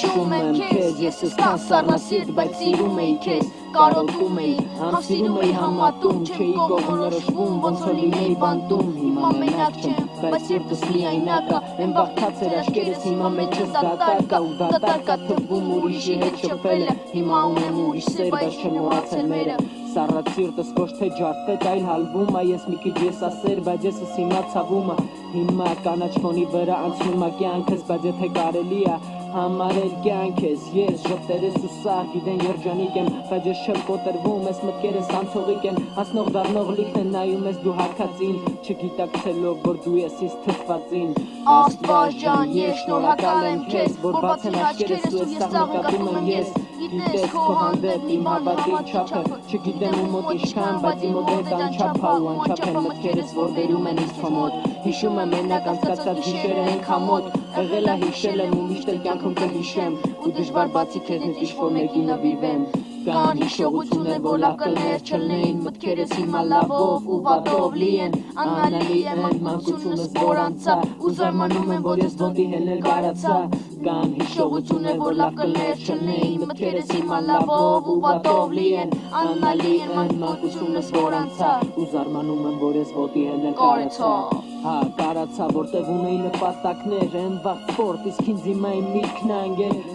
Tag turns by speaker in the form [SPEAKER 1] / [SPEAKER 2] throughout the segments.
[SPEAKER 1] Հիշում եմ քեզ, ես սկան սառնասիրտ, բայց սիրում էի քեզ, կարոտում էի, համսիրում էի համատում, չէի կողմնորոշվում, ոնց որ լինեի բանտում, հիմա մենակ չեմ, բայց սիրտս միայնակ ա, են վաղթացել աշկերս, հիմա մեջս դատարկ ա, ու դատարկ ա թվում ուրիշի հետ շփվելը, հիմա ունեմ ուրիշ սեր, բայց չեմ մոռացել մերը, սառած սիրտս ոչ թե ջարդեց, այլ հալվում ա, ես մի քիչ եսասեր, բայց եսս հիմա ցավում ա, հիմա կանաչ ֆոնի վրա անցնում ա կյանքս, բայց եթե կարելի ա համարել կյանք ես, ես ժպտերես ու սաղ գիտեն երջանիկ եմ, բայց ես չեմ կոտրվում, ես մտքերս անցողիկ են, հասնող դառնող լիքն են նայում ես դու հարկածին, չգիտակցելով որ դու ես իս թթվածին, Աստված ջան, ես շնորհակալ եմ քեզ, որ բացեն աչքերս ու ես սաղ նկատում եմ ես, գիտես քո հանդեպ իմ հավատի չափը, չգիտեմ ու մոտ ինչքան, բայց իմ մոտ հետ անչափ ա ու անչափ են մտքերս, որ բերում են ինձ քո մոտ, հիշում եմ մենակ անցկացած գիշերը այնքան մոտ, եղել ա հիշել եմ ու միշտ էլ կյանքում կհիշեմ, ու դժվար բացի քեզնից ինչ-որ մեկի նվիրվեմ, կան հիշողություններ, որ լավ կլներ չլնեին, մտքերս հիմա լավով ու վատով լի են, աննալի է մանկությունս որ անցա, ու զարմանում եմ, որ ես ոտի հելնել կարացա, կան հիշողություններ, որ լավ կլներ չլնեին, մտքերս հիմա լավով ու վատով լի են, աննալի է մանկությունս որ անցա, ու զարմանում եմ, որ ես ոտի հելնել կարացա, հա կարացա, որտև ունեի նպատակներ, են վաղ սպորտ, իսկ ինձ հիմա իմ միտքն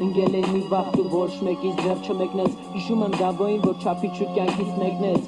[SPEAKER 1] ընկել էր մի վաղ ու ոչ մեկից ձեռ չմեկնեց, հիշում եմ Դավոյին, որ չափի շուտ կյանքից մեկնեց,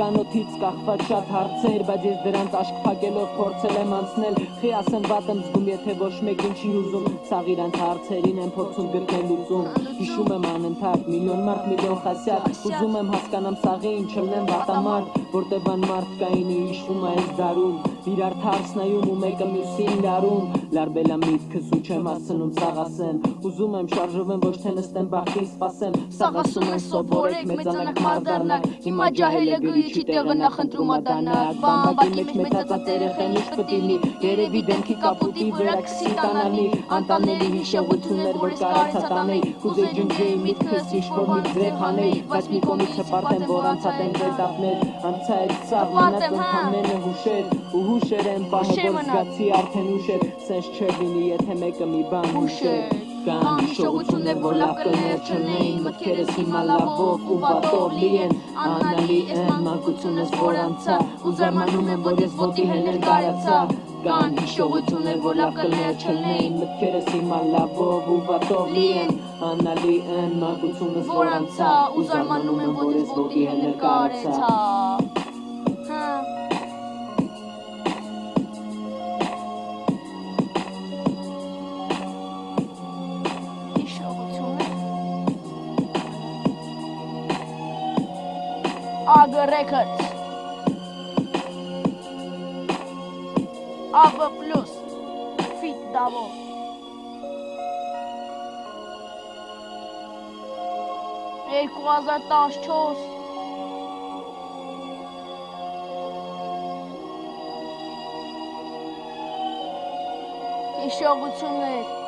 [SPEAKER 1] կանոթից կախված շատ հարցեր, բայց ես դրանց աշկ փակելով փորձել եմ անցնել, խի ասեմ վատ եմ զգում, եթե ոչ մեկին չի ուզում, սաղ իրանց հարցերին եմ փորձում գտնել լուծում, հիշում եմ անընդհատ միլիոն մարդ միլիոն խասյատ, ուզում եմ հասկանամ սաղին, չլնեմ վատամարդ, որտև ան մարդ կային ու հիշվում է այս դարում, իրար թարս նայում ու մեկը մյուսին լարում, լարբել ա միտքս ու չեմ հասցնում սաղ ասեմ, ուզում եմ շարժվեմ ոչ թե նստեմ բախտին սպասեմ, սաղ ասում են սովորեք մեծանաք մարդ դառնաք, հիմա ջահելը գրիչի տեղը նախընտրում ա դառնալ, բամբակի մեջ մեծացած երեխեն ինչ պտի լինի, երևի դեմքի կապուտի վրա քսի տանալի, անտանելի հիշողություններ որ կարացա տանեի, կուզեի ջնջեի միտքս ինչ-որ մի ձև հանեի, բայց մի կողմից հպարտ եմ, որ անցած են էտապներ, անցա այդ սաղ մնաց ընդամենը հուշեր, ու հուշեր են պահը որ զգացի արդեն ուշ էր, սենց չէր լինի եթե մեկը մի բան հուշեր, կան հիշողություններ, որ լավ կլներ չլնեին, մտքերս հիմա լավով ու վատով լի են, աննալի է մանկությունս որ անցա, ու զարմանում եմ, որ ես ոտի հելնել կարացա, կան հիշողություններ, որ լավ կլներ չլնեին, մտքերս հիմա լավով ու վատով լի են, աննալի է մանկությունս որ անցա, ու զարմանում եմ, որ ես ոտի հելնել կարացա,
[SPEAKER 2] Aga Records, Aga Plus, Fit Davo, Ekuazar Taşçoz, Hişogutsunler.